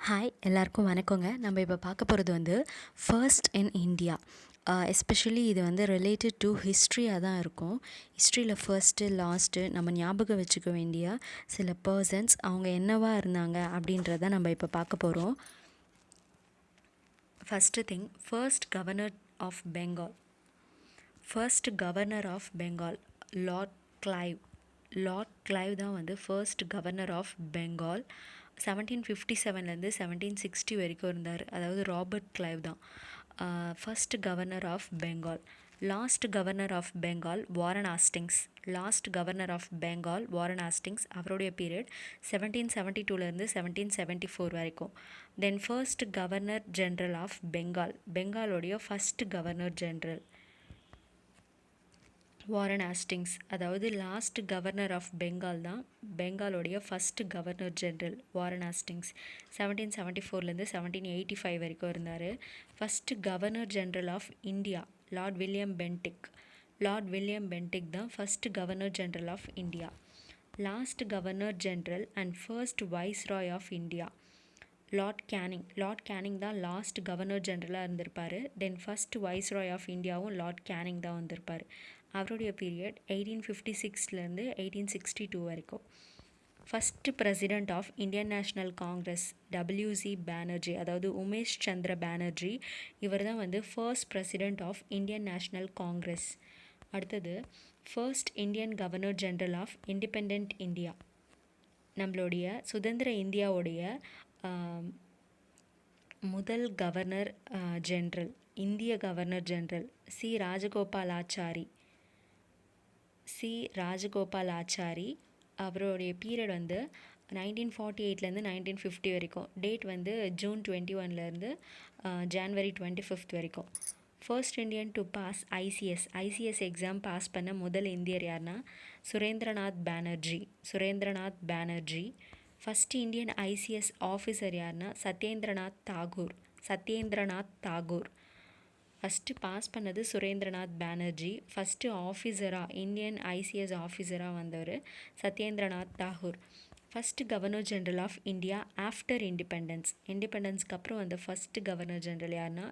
Hi எல்லாருக்கும் வணக்கங்க. நம்ம இப்போ பார்க்க போகிறது வந்து ஃபர்ஸ்ட் இன் இந்தியா. எஸ்பெஷலி இது வந்து ரிலேட்டட் டு ஹிஸ்ட்ரியாக தான் இருக்கும். ஹிஸ்ட்ரியில் ஃபர்ஸ்ட்டு லாஸ்ட்டு நம்ம ஞாபகம் வச்சுக்க வேண்டிய சில பர்சன்ஸ் அவங்க என்னவா இருந்தாங்க அப்படின்றத நம்ம இப்போ பார்க்க போகிறோம். First thing, first governor of Bengal. First governor of Bengal lord Clive. Lord Clive தான் வந்து ஃபர்ஸ்ட் கவர்னர் ஆஃப் பெங்கால். 1757லேருந்து 1760 வரைக்கும் இருந்தார். அதாவது ராபர்ட் கிளைவ் தான் first governor of Bengal. Last governor of Bengal Warren Hastings. Last governor of Bengal Warren Hastings. அவருடைய பீரியட் 1772லேருந்து 1774 வரைக்கும். Then first governor general of Bengal. பெங்காலோடைய first governor general Warren Hastings. அதாவது லாஸ்ட் கவர்னர் ஆஃப் பெங்கால் தான் பெங்காலோடைய first governor general Warren Hastings. 1774லேருந்து 1785 வரைக்கும் இருந்தார். First governor general of India lord William Bentinck. Lord William Bentinck தான் first governor general of India. Last governor general and first viceroy of India lord Canning. Lord Canning தான் last governor ஜென்ரலாக இருந்திருப்பார். Then first viceroy of இந்தியாவும் lord Canning தான் வந்திருப்பார். அவருடைய period 1856லேருந்து 1862 வரைக்கும். First president of Indian National Congress WC Banerjee, அதாவது உமேஷ் சந்திர பானர்ஜி. இவர் தான் வந்து first president of Indian National Congress. அடுத்தது first Indian governor general of independent India. நம்மளுடைய சுதந்திர இந்தியாவுடைய முதல் கவர்னர் ஜென்ரல், இந்திய கவர்னர் ஜென்ரல் சி ராஜகோபாலாச்சாரி. சி ராஜகோபாலாச்சாரி. அவருடைய பீரியட் வந்து 1948லேருந்து 1950 வரைக்கும். டேட் வந்து ஜூன் 21லேருந்து ஜான்வரி 25 வரைக்கும். First Indian to pass ICS. ICS exam pass பண்ண முதல் இந்தியர் யாருன்னா Surendranath Banerjee. Surendranath Banerjee. First Indian ICS officer யாருன்னா சத்யேந்திரநாத் தாகூர். சத்யேந்திரநாத் தாகூர். ஃபஸ்ட்டு பாஸ் பண்ணது சுரேந்திரநாத் பானர்ஜி. ஃபஸ்ட்டு ஆஃபீஸராக இந்தியன் ஐசிஎஸ் ஆஃபீஸராக வந்தவர் Satyendranath Tagore. First governor general of India after independence. இண்டிபெண்டன்ஸ்க்கு அப்புறம் வந்த ஃபஸ்ட்டு கவர்னர் ஜென்ரல் யாருன்னா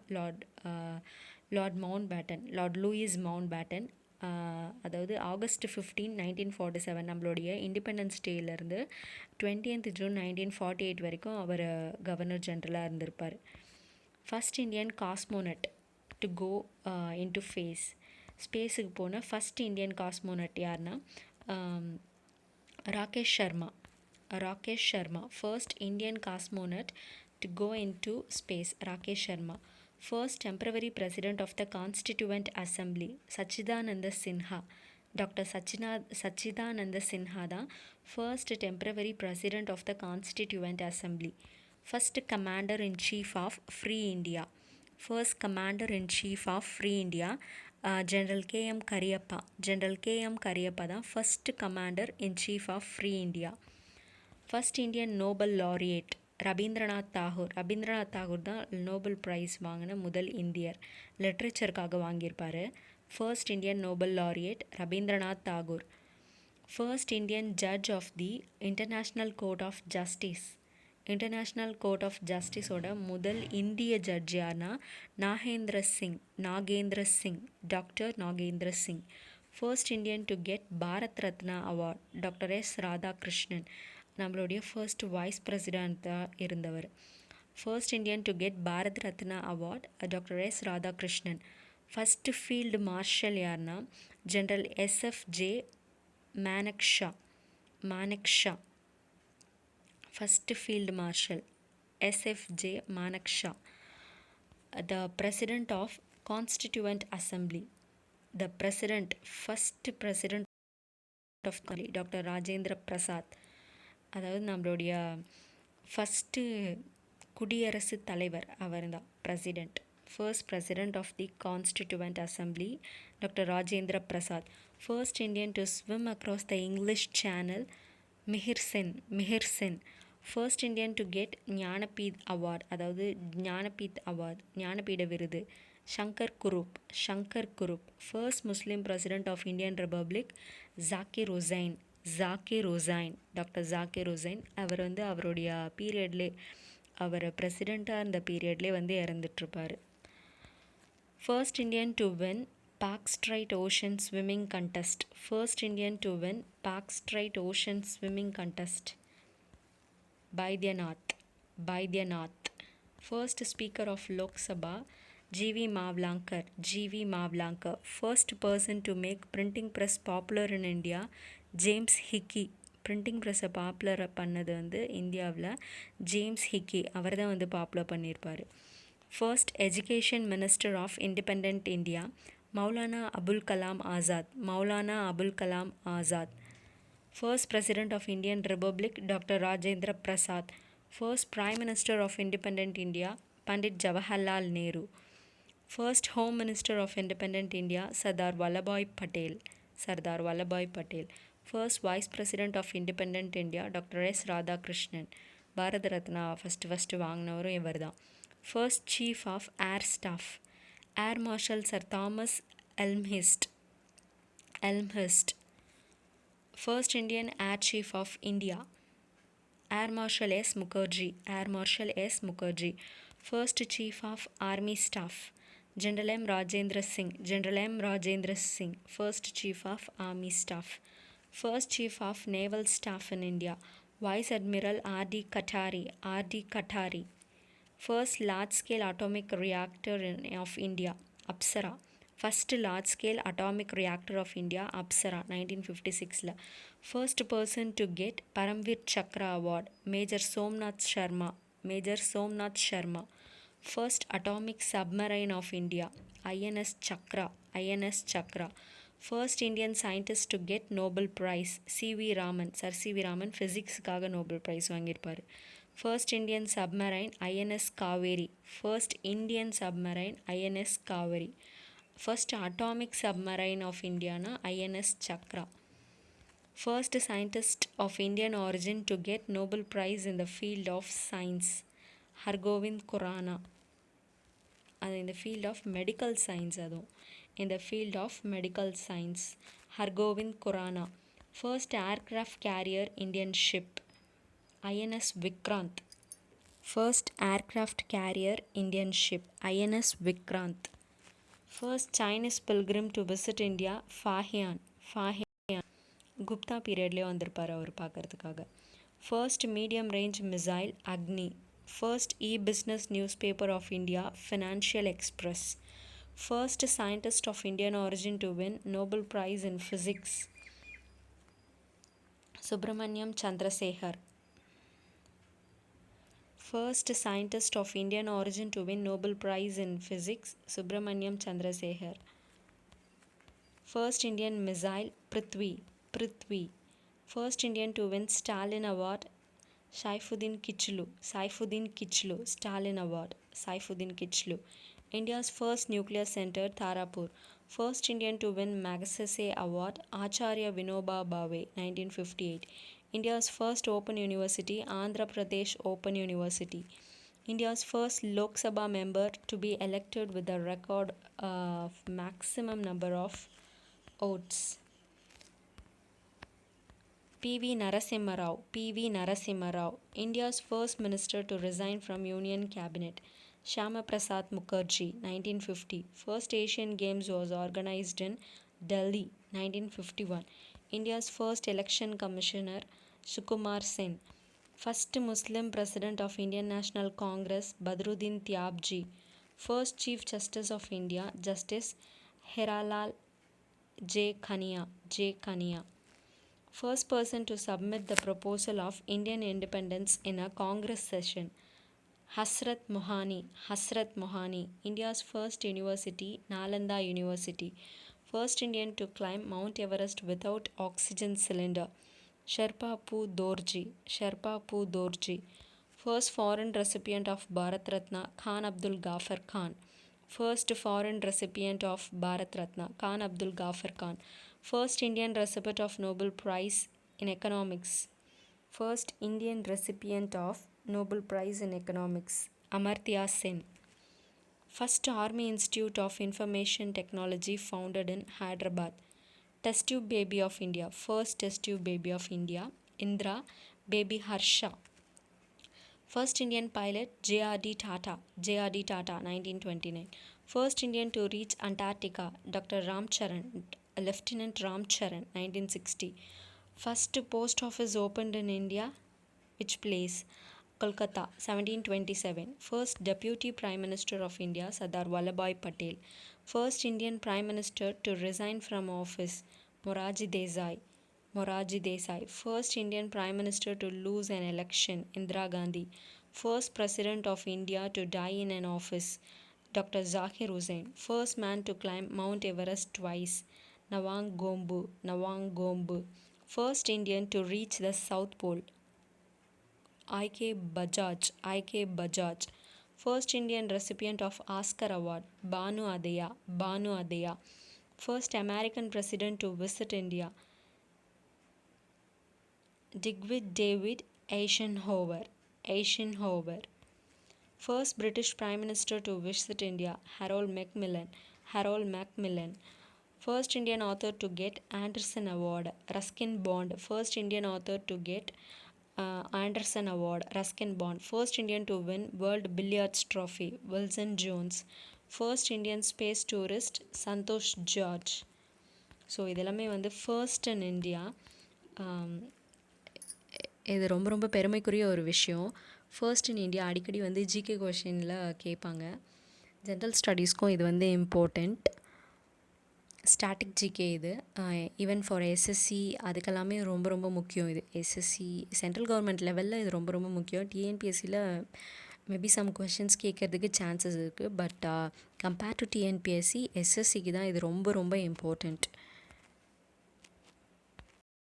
lord Mountbatten. Lord Louis Mountbatten. அதாவது ஆகஸ்ட் 15, 1947 நம்மளுடைய இண்டிபெண்டன்ஸ் டேலேருந்து 20th ஜூன் 1948 வரைக்கும் அவர் கவர்னர் ஜென்ரலாக இருந்திருப்பார். First Indian cosmonaut to go into ஸ்பேஸுக்கு போன ஃபஸ்ட் இந்தியன் காஸ்மோனட் யாருன்னா Rakesh Sharma. Rakesh Sharma first Indian cosmonaut to go into space. Rakesh Sharma. First temporary president of the Constituent Assembly Sachchidananda Sinha. Doctor Sachchidananda Sinha தான் first temporary president of the Constituent Assembly. First commander in chief of free India. First commander in chief of free India general KM Cariappa. General KM Cariappa தான் first commander in chief of free India. First Indian Nobel laureate Rabindranath Tagore. Rabindranath Tagore தான் Nobel prize வாங்கின முதல் இந்தியர். லிட்ரேச்சருக்காக வாங்கியிருப்பார். First Indian Nobel laureate Rabindranath Tagore. First Indian judge of the International Court of Justice. International Court of ஜஸ்டிஸோட முதல் இந்திய ஜட்ஜ் யார்னா Nagendra Singh. Nagendra Singh. Doctor Nagendra Singh. First Indian to get Bharat Ratna award doctor S Radhakrishnan. நம்மளுடைய ஃபர்ஸ்ட் வைஸ் பிரசிடெண்ட்டாக இருந்தவர். First Indian to get Bharat Ratna award doctor S Radhakrishnan. First field marshal யார்னா general SFJ Manekshaw. Manekshaw first field marshal SFJ Manekshaw. The president of constituent assembly. The president first president of doctor Rajendra Prasad. அதாவது நம்மளுடைய first குடியரசுத் தலைவர் அவர் தான் president. First president of the constituent assembly doctor Rajendra Prasad. First Indian to swim across the English channel Mihir Sen. Mihir Sen. First Indian to get Jnanpith award, அதாவது ஞானபீத் award, ஞானபீட விருது Shankar Kurup. Shankar Kurup. First Muslim president of Indian republic Zakir Hussain. Zakir Hussain. Doctor Zakir Hussain. அவர் வந்து அவருடைய பீரியட்லே அவர் பிரசிடெண்ட்டாக இருந்த பீரியட்லேயே வந்து இறந்துட்டுருப்பார். First Indian to win Backstreet Ocean Swimming Contest. First Indian to win Backstreet Ocean Swimming Contest. Baidyanath. First Speaker of Lok Sabha, G.V. Mavlankar. First person to make printing press popular in India, James Hickey. Printing ப்ரெஸ்ஸை popular பண்ணது வந்து இந்தியாவில் James ஹிக்கி அவர் தான் வந்து popular பண்ணியிருப்பார். First education minister of independent India, Maulana Abul Kalam Azad. First president of Indian republic, doctor Rajendra Prasad. First prime minister of independent India, Pandit Jawaharlal Nehru. First home minister of independent India, Sardar Vallabhbhai Patel. First vice president of independent India, doctor S Radhakrishnan. Bharat Ratna first வாங்கினவரும் இவர் தான். First chief of air staff, air marshal sir Thomas Elmhirst. First Indian air chief of India, air marshal S Mukherjee. First chief of army staff, general M Rajendra Singh. First chief of army staff. First Chief of Naval Staff in India, Vice Admiral R.D. Katari. First large-scale atomic reactor of India, Apsara. First large-scale atomic reactor of India, Apsara, 1956. First person to get Paramveer Chakra Award, Major Somnath Sharma. First atomic submarine of India, INS Chakra. First Indian scientist to get Nobel Prize, Sir C.V. Raman ஃபிசிக்ஸுக்காக Nobel prize வாங்கியிருப்பார். First Indian submarine INS Kaveri. First atomic submarine of இந்தியானா INS Chakra. First scientist of Indian origin to get Nobel Prize in the field of science, Hargovind Khurana. அது இந்த field of medical science. Hargovind Khurana. First aircraft carrier Indian ship, INS Vikrant. First aircraft carrier Indian ship, INS Vikrant. First Chinese pilgrim to visit India, Fahian. Gupta பீரியட்லேயே வந்திருப்பார் அவர் பார்க்குறதுக்காக. First medium range missile Agni. First e-business newspaper of India, Financial Express. First scientist of Indian origin to win Nobel Prize in Physics, Subramaniam Chandrasekhar. First scientist of Indian origin to win Nobel Prize in Physics, Subramaniam Chandrasekhar. First Indian missile, Prithvi. First Indian to win Stalin Award, Saifuddin Kichlu. Stalin Award, Saifuddin Kichlu. India's first nuclear center, Tarapur. First Indian to win Magsaysay Award, Acharya Vinoba Bhave, 1958. India's first open university, Andhra Pradesh Open University. India's first Lok Sabha member to be elected with a record of maximum number of votes, P.V. Narasimha Rao. India's first minister to resign from Union Cabinet, Shyama Prasad Mukherjee, 1950. First Asian Games was organized in Delhi, 1951. India's first election commissioner, Sukumar Sen. First Muslim president of Indian National Congress, Badruddin Tyabji. First Chief Justice of India, Justice Hiralal J. Kania. First person to submit the proposal of Indian independence in a Congress session, Hasrat Mohani. India's first university, Nalanda University. First Indian to climb Mount Everest without oxygen cylinder, Sherpa Pu Dorji. First foreign recipient of Bharat Ratna, Khan Abdul Ghaffar Khan. First foreign recipient of Bharat Ratna, Khan Abdul Ghaffar Khan. First Indian recipient of Nobel Prize in Economics. First Indian recipient of Nobel Prize in Economics, Amartya Sen. First Army Institute of Information Technology founded in Hyderabad. Test tube baby of India. First test tube baby of India, Indra Baby Harsha. First Indian pilot J.R.D. Tata, 1929. First Indian to reach Antarctica, Dr. Ramcharan, Lieutenant Ramcharan, 1960. First post office opened in India, which place? Kolkata, 1727. First Deputy Prime Minister of India, Sardar Vallabhbhai Patel. First Indian Prime Minister to resign from office, Morarji Desai. Morarji Desai. First Indian Prime Minister to lose an election, Indira Gandhi. First President of India to die in an office, Dr. Zakir Hussain. First man to climb Mount Everest twice, Nawang Gombu. Nawang Gombu. First Indian to reach the South Pole, I.K. Bajaj. I.K. Bajaj. First Indian recipient of Oscar Award, Banu Adeya. Banu Adeya. First American president to visit India, Digwid David Eisenhower. Eisenhower. First British Prime Minister to visit India, Harold Macmillan. Harold Macmillan. First Indian author to get Anderson Award, Ruskin Bond. First Indian author to get Anderson Award, Ruskin Bond. First Indian to win World Billiards Trophy, Wilson Jones. First Indian space tourist, Santosh George. So இதெல்லாமே வந்து first in India. இது ரொம்ப ரொம்ப பெருமைக்குரிய ஒரு விஷயம். First in India அடிக்கடி வந்து ஜிகே கொஷினில் கேட்பாங்க. ஜென்ரல் ஸ்டடீஸ்க்கும் இது வந்து இம்பார்ட்டண்ட். ஸ்டாட்டிக் ஜிகே இது. ஈவன் ஃபார் எஸ்எஸ்சி அதுக்கெல்லாமே ரொம்ப ரொம்ப முக்கியம் இது. எஸ்எஸ்சி சென்ட்ரல் கவர்மெண்ட் லெவலில் இது ரொம்ப ரொம்ப முக்கியம். டிஎன்பிஎஸ்சியில் மேபி சம் கொஷின்ஸ் கேட்குறதுக்கு சான்சஸ் இருக்குது. பட் கம்பேர் டு டிஎன்பிஎஸ்சி எஸ்எஸ்சிக்கு தான் இது ரொம்ப ரொம்ப இம்பார்ட்டண்ட்.